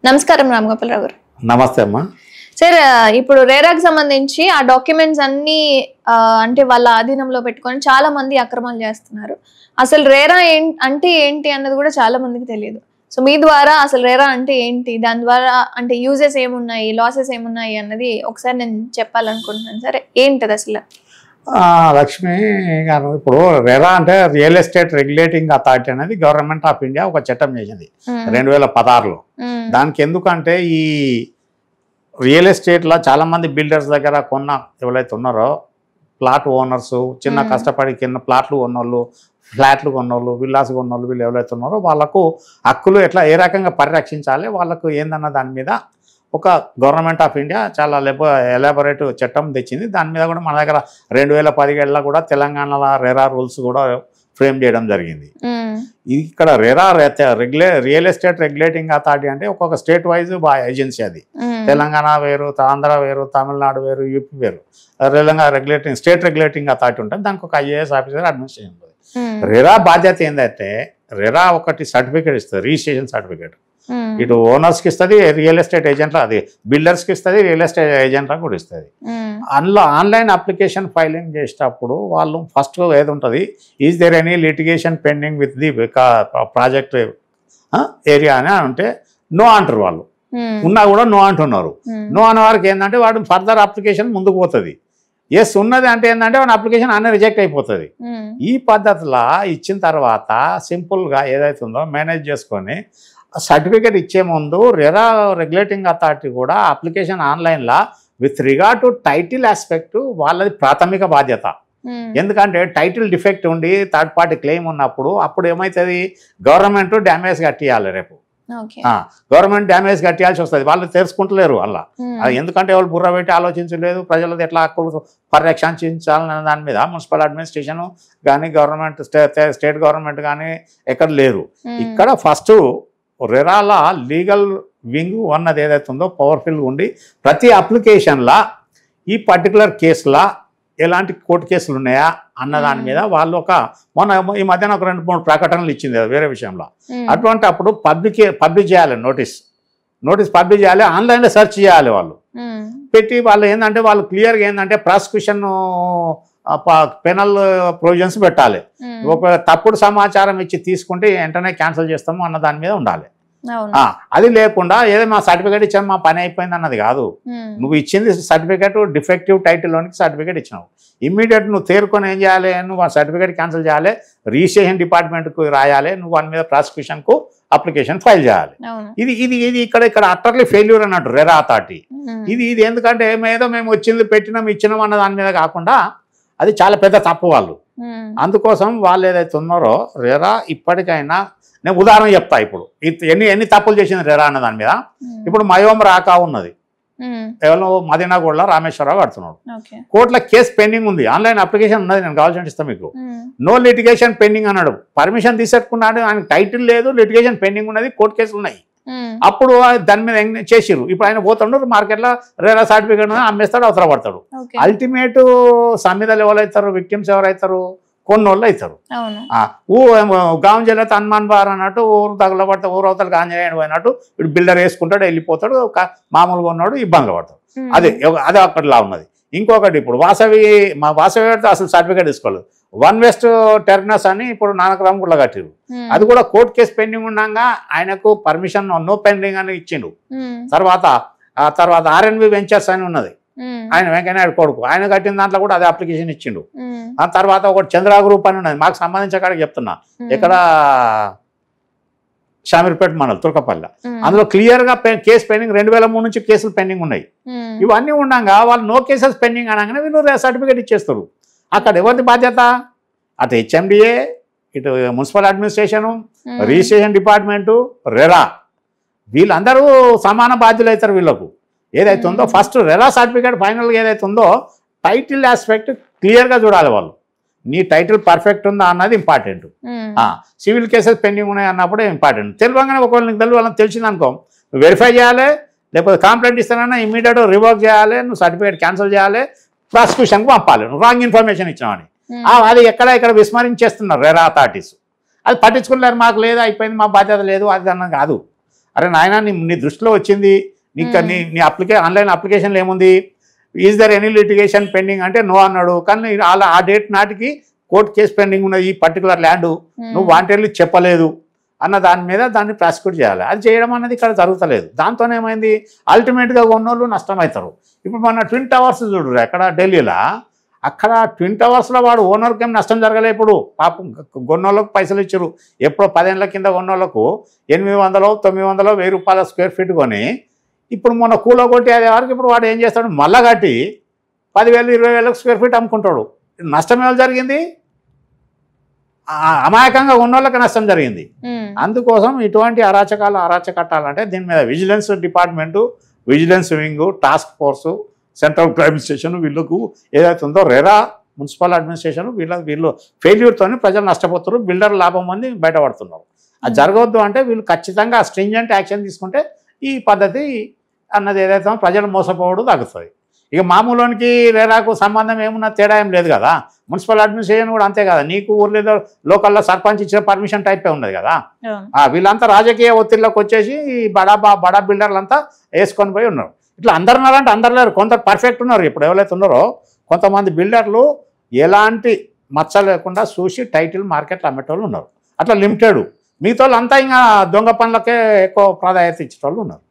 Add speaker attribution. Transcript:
Speaker 1: నమస్కారం రామగోపాలరావు గారు.
Speaker 2: నమస్తే అమ్మా.
Speaker 1: సార్, ఇప్పుడు రేరాకి సంబంధించి ఆ డాక్యుమెంట్స్ అన్ని అంటే వాళ్ళ ఆధీనంలో పెట్టుకొని చాలా మంది అక్రమాలు చేస్తున్నారు. అసలు రేరా అంటే ఏంటి అన్నది కూడా చాలా మందికి తెలియదు. సో మీ ద్వారా అసలు రేరా అంటే ఏంటి, దాని ద్వారా అంటే యూజెస్ ఏమున్నాయి, లాసెస్ ఏమున్నాయి అన్నది ఒకసారి నేను చెప్పాలనుకుంటున్నాను. సరే, ఏంటది అసలు?
Speaker 2: లక్ష్మి గారు, ఇప్పుడు రెరా అంటే రియల్ ఎస్టేట్ రెగ్యులేటింగ్ అథారిటీ అనేది గవర్నమెంట్ ఆఫ్ ఇండియా ఒక చట్టం చేసింది 2016లో. దానికి ఎందుకంటే ఈ రియల్ ఎస్టేట్లో చాలామంది బిల్డర్స్ దగ్గర ఎవరైతే ఉన్నారో ప్లాట్ ఓనర్స్, చిన్న కష్టపడి కింద ప్లాట్లు కొన్నోళ్ళు, ఫ్లాట్లు కొన్నోళ్ళు, విల్లాస్ కొన్నోళ్ళు, వీళ్ళు ఎవరైతే ఉన్నారో వాళ్ళకు హక్కులు ఏ రకంగా పరిరక్షించాలి, వాళ్ళకు ఏందన్న దాని మీద ఒక గవర్నమెంట్ ఆఫ్ ఇండియా చాలా ఎలాబొరేట్ చట్టం తెచ్చింది. దాని మీద కూడా మన దగ్గర 2017లో కూడా తెలంగాణలో రెరా రూల్స్ కూడా ఫ్రేమ్ చేయడం జరిగింది. ఇక్కడ RERA real estate regulating authority అంటే ఒక్కొక్క స్టేట్ వైజ్ ఏజెన్సీ. అది తెలంగాణ వేరు, ఆంధ్ర వేరు, తమిళనాడు వేరు, యూపీ వేరు. స్టేట్ రెగ్యులేటింగ్ అథారిటీ ఉంటుంది. దానికి ఒక IAS ఆఫీసర్ అడ్మినిస్ట్రేషన్ ఉంటుంది. రెరా బాధ్యత ఏంటంటే రెరా ఒకటి సర్టిఫికేట్ ఇస్తుంది, రిజిస్ట్రేషన్ సర్టిఫికేట్. ఇటు ఓనర్స్కి ఇస్తుంది, రియల్ ఎస్టేట్ ఏజెంట్లు, అది బిల్డర్స్కి ఇస్తుంది, రియల్ ఎస్టేట్ ఏజెంట్లకు కూడా ఇస్తుంది. అందులో ఆన్లైన్ అప్లికేషన్ ఫైలింగ్ చేసేటప్పుడు వాళ్ళు ఫస్ట్ ఏది ఉంటుంది, is there any litigation pending with the project area అని అంటే నో అంటారు వాళ్ళు. ఉన్నా కూడా నో అంటున్నారు. నో అన్న వారికి ఏంటంటే వాడు ఫర్దర్ అప్లికేషన్ ముందుకు పోతుంది. ఎస్ ఉన్నది అంటే ఏంటంటే వాడి అప్లికేషన్ అన్నీ రిజెక్ట్ అయిపోతుంది. ఈ పద్ధతిలో ఇచ్చిన తర్వాత సింపుల్గా ఏదైతే ఉందో మేనేజ్ చేసుకొని సర్టిఫికేట్ ఇచ్చే ముందు రెరా రెగ్యులేటింగ్ అథారిటీ కూడా అప్లికేషన్ ఆన్లైన్లో with regard to title aspect వాళ్ళది ప్రాథమిక బాధ్యత. ఎందుకంటే టైటిల్ డిఫెక్ట్ ఉండి థర్డ్ పార్టీ క్లెయిమ్ ఉన్నప్పుడు అప్పుడు ఏమవుతుంది, గవర్నమెంట్ డ్యామేజ్ కట్టియాలి. రేపు గవర్నమెంట్ డ్యామేజ్ కట్టియాల్సి వస్తుంది. వాళ్ళు తెలుసుకుంటలేరు అలా. ఎందుకంటే వాళ్ళు బుర్ర పెట్టి ఆలోచించలేదు, ప్రజలది ఎట్లా హక్కులు పరిరక్షించాలనే దాని మీద మున్సిపల్ అడ్మినిస్ట్రేషన్ కానీ గవర్నమెంట్ స్టేట్ గవర్నమెంట్ కానీ ఎక్కడ లేరు. ఇక్కడ ఫస్ట్ రెరాల లీగల్ వింగ్ అన్నది ఏదైతే ఉందో పవర్ఫుల్గా ఉండి ప్రతి అప్లికేషన్లా ఈ పర్టికులర్ కేసులా ఎలాంటి కోర్టు కేసులు ఉన్నాయా అన్న దాని మీద వాళ్ళు ఈ మధ్యన ఒక 2-3 ప్రకటనలు ఇచ్చింది వేరే విషయంలో. అటువంటి అప్పుడు పబ్లిష్ చేయాలి, నోటీస్ పబ్లిష్ చేయాలి, ఆన్లైన్లో సెర్చ్ చేయాలి. వాళ్ళు పెట్టి వాళ్ళు ఏంటంటే వాళ్ళు క్లియర్గా ఏంటంటే ప్రాసిక్యూషన్ పెనల్ ప్రొవిజన్స్ పెట్టాలి. ఒక తప్పుడు సమాచారం ఇచ్చి తీసుకుంటే వెంటనే క్యాన్సిల్ చేస్తాము అన్న దాని మీద ఉండాలి. అది లేకుండా ఏదో మా సర్టిఫికేట్ ఇచ్చాను మా పని అయిపోయింది అన్నది కాదు. నువ్వు ఇచ్చింది సర్టిఫికేట్ డిఫెక్టివ్ టైటిల్లోనికి సర్టిఫికేట్ ఇచ్చినావు, ఇమ్మీడియట్ నువ్వు తేరుకొని ఏం చేయాలి, నువ్వు ఆ సర్టిఫికేట్ క్యాన్సిల్ చేయాలి, రిజిస్ట్రేషన్ డిపార్ట్మెంట్కు రాయాలి, నువ్వు వాని మీద ప్రాసిక్యూషన్కు అప్లికేషన్ ఫైల్ చేయాలి. ఇది ఇక్కడ అట్టర్లీ ఫెయిల్యూర్ అన్నట్టు రెరా అథారిటీ. ఇది ఎందుకంటే ఏదో మేము వచ్చింది పెట్టినాం ఇచ్చినాం అన్న దాని మీద కాకుండా అది చాలా పెద్ద తప్పు వాళ్ళు. అందుకోసం వాళ్ళు ఏదైతే ఉన్నారో రెరా ఇప్పటికైనా నేను ఉదాహరణ చెప్తా. ఇప్పుడు ఎన్ని తప్పులు చేసింది రెరా అన్న దాని మీద. ఇప్పుడు మయోమ రాకా ఉన్నది, ఎవరో మదీనాగూడలో రామేశ్వరరావు కడుతున్నాడు, కోర్టులో కేసు పెండింగ్ ఉంది, ఆన్లైన్ అప్లికేషన్ ఉన్నది, నేను కావాల్సి ఇస్తాను మీకు. నో లిటిగేషన్ పెండింగ్ అన్నాడు, పర్మిషన్ తీసేసుకున్నాడు, ఆయనకు టైటిల్ లేదు, లిటిగేషన్ పెండింగ్ ఉన్నది, కోర్టు కేసులు ఉన్నాయి. అప్పుడు దాని మీద చేసిరు. ఇప్పుడు ఆయన పోతాడు మార్కెట్లో రెరా సర్టిఫికేట్ అమ్మేస్తాడు, అవసరపడతాడు. అల్టిమేట్ సమ్మిదలు ఎవరైతారు, విక్టిమ్స్ ఎవరైతారు, కొన్నోళ్ళు అవుతారు. గాం జిల్లా హనుమాన్ బార్ అన్నట్టు ఊరు తగలబడితే ఊరు అవతల ఆంజనేయుడు పోయినట్టు ఇప్పుడు బిల్డర్ వేసుకుంటాడు, వెళ్ళిపోతాడు, మామూలుగా ఉన్నాడు, ఇబ్బందులు పడతాడు. అదే అక్కడలా ఉన్నది. ఇంకొకటి ఇప్పుడు వాసవి అసలు సర్టిఫికేట్ తీసుకోలేదు. వన్ వెస్ట్ టెర్మినస్ అని ఇప్పుడు నానక్రామ్గుళ్ళ కట్టిరు, అది కూడా కోర్టు కేసు పెండింగ్ ఉండగా ఆయనకు పర్మిషన్ నో పెండింగ్ అని ఇచ్చిండు. తర్వాత RNB వెంచర్స్ అని ఉన్నది, ఆయన వెంకయ్యనాయుడు కొడుకు, ఆయన కట్టిన దాంట్లో కూడా అదే అప్లికేషన్ ఇచ్చిండు. ఆ తర్వాత ఒకటి చంద్ర గ్రూప్ అని ఉన్నది, మాకు సంబంధించిన కాడికి చెప్తున్నా, ఇక్కడ షామీర్పేట మండలం తుర్కపల్లి, అందులో క్లియర్గా కేసు పెండింగ్ 2003 నుంచి కేసులు పెండింగ్ ఉన్నాయి. ఇవన్నీ ఉండగా వాళ్ళు నో కేసెస్ పెండింగ్ అనగానే వీళ్ళు సర్టిఫికేట్ ఇచ్చేస్తారు. అక్కడ ఎవరిది బాధ్యత? అటు HMDA, ఇటు municipal administration, registration department, RERA, వీళ్ళందరూ సమాన బాధ్యులు అవుతారు. వీళ్ళకు ఏదైతే ఉందో ఫస్ట్ రెరా సర్టిఫికేట్ ఫైనల్గా ఏదైతే ఉందో టైటిల్ ఆస్పెక్ట్ క్లియర్గా చూడాలి. వాళ్ళు నీ టైటిల్ పర్ఫెక్ట్ ఉందా అన్నది ఇంపార్టెంట్. సివిల్ కేసెస్ పెండింగ్ ఉన్నాయి అన్నప్పుడే ఇంపార్టెంట్. తెలియగానే ఒకవేళ నీకు వాళ్ళకి తెలిసిందనుకో వెరిఫై చేయాలి, లేకపోతే కంప్లైంట్ ఇస్తానన్నా ఇమీడియట్ రివోక్ చేయాలి, నువ్వు సర్టిఫికేట్ క్యాన్సిల్ చేయాలి, ప్రాసిక్యూషన్కి పంపాలి, నువ్వు రాంగ్ ఇన్ఫర్మేషన్ ఇచ్చినావని. అది ఇక్కడ విస్మరించేస్తున్నారు రెరా అథారిటీస్. అది పట్టించుకున్నారు, మాకు లేదు అయిపోయింది మా బాధ్యత లేదు అది అన్నది కాదు. అరే నాయన నీ దృష్టిలో వచ్చింది, నీకు నీ ఆన్లైన్ అప్లికేషన్లో ఏముంది, is there any litigation pending అంటే నో అన్నాడు. కానీ ఆ డేట్ నాటికి కోర్టు కేసు పెండింగ్ ఉన్నది, ఈ పర్టికులర్ ల్యాండ్ నువ్వు వాంటెడ్లీ చెప్పలేదు అన్న దాని మీద దాన్ని ప్రాసిక్యూట్ చేయాలి. అది చేయడం అనేది ఇక్కడ జరుగుతలేదు. దాంతోనే ఏమైంది, అల్టిమేట్గా ఉన్నోళ్ళు నష్టమవుతారు. ఇప్పుడు మన ట్విన్ టవర్స్ చూడరు ఎక్కడ ఢిల్లీలో, అక్కడ ట్విన్ టవర్స్లో వాడు ఓనర్కి ఏం నష్టం జరగలే. ఇప్పుడు పాపం కొన్నోళ్ళకు పైసలు ఇచ్చారు. ఎప్పుడో 10 ఏళ్ల కింద కొన్నోళ్ళకు 800, 900, 1000 రూపాయల స్క్వేర్ ఫీట్ కొని ఇప్పుడు మొన్న కూలగొట్టి అదే వరకు ఇప్పుడు వాడు ఏం చేస్తాడు, మళ్ళా కట్టి 10,000, 20,000 స్క్వేర్ ఫీట్ అమ్ముకుంటాడు. నష్టం ఏమైనా జరిగింది, అమాయకంగా ఉన్నోళ్ళకి నష్టం జరిగింది. అందుకోసం ఇటువంటి అరాచకట్టాలంటే దీని మీద vigilance department, vigilance wing, task force, central crime station వీళ్ళకు ఏదైతే ఉందో రెరా, మున్సిపల్ అడ్మినిస్ట్రేషన్ వీళ్ళు ఫెయిల్యూర్తో ప్రజలు నష్టపోతారు, బిల్డర్ లాభం మంది బయటపడుతున్నారు. అది జరగవద్దు అంటే వీళ్ళు ఖచ్చితంగా స్ట్రింజెంట్ యాక్షన్ తీసుకుంటే ఈ పద్ధతి అన్నది ఏదైతే ప్రజలు మోసపోవడం తగ్గుతుంది. ఇక మామూలునికి రెరాకు సంబంధం ఏమున్నా తేడా ఏం లేదు కదా. మున్సిపల్ అడ్మినిస్ట్రేషన్ కూడా అంతే కదా. నీకు ఊర్లో లోకల్లో సర్పంచ్ ఇచ్చిన పర్మిషన్ టైపే ఉన్నది కదా. వీళ్ళంతా రాజకీయ ఒత్తిడిలోకి వచ్చేసి బడా బిల్డర్లంతా వేసుకొని పోయి ఉన్నారు. ఇట్లా అందరు ఉన్నారంటే అందరు లేరు, కొంత పర్ఫెక్ట్ ఉన్నారు. ఇప్పుడు ఎవరైతే ఉన్నారో కొంతమంది బిల్డర్లు ఎలాంటి మచ్చ లేకుండా చూసి టైటిల్ మార్కెట్లో అమ్మేటోళ్ళు ఉన్నారు. అట్లా లిమిటెడ్. మిగతా వాళ్ళంతా ఇంకా దొంగ పనులకే ఎక్కువ ప్రాధాన్యత ఇచ్చేటోళ్ళు ఉన్నారు.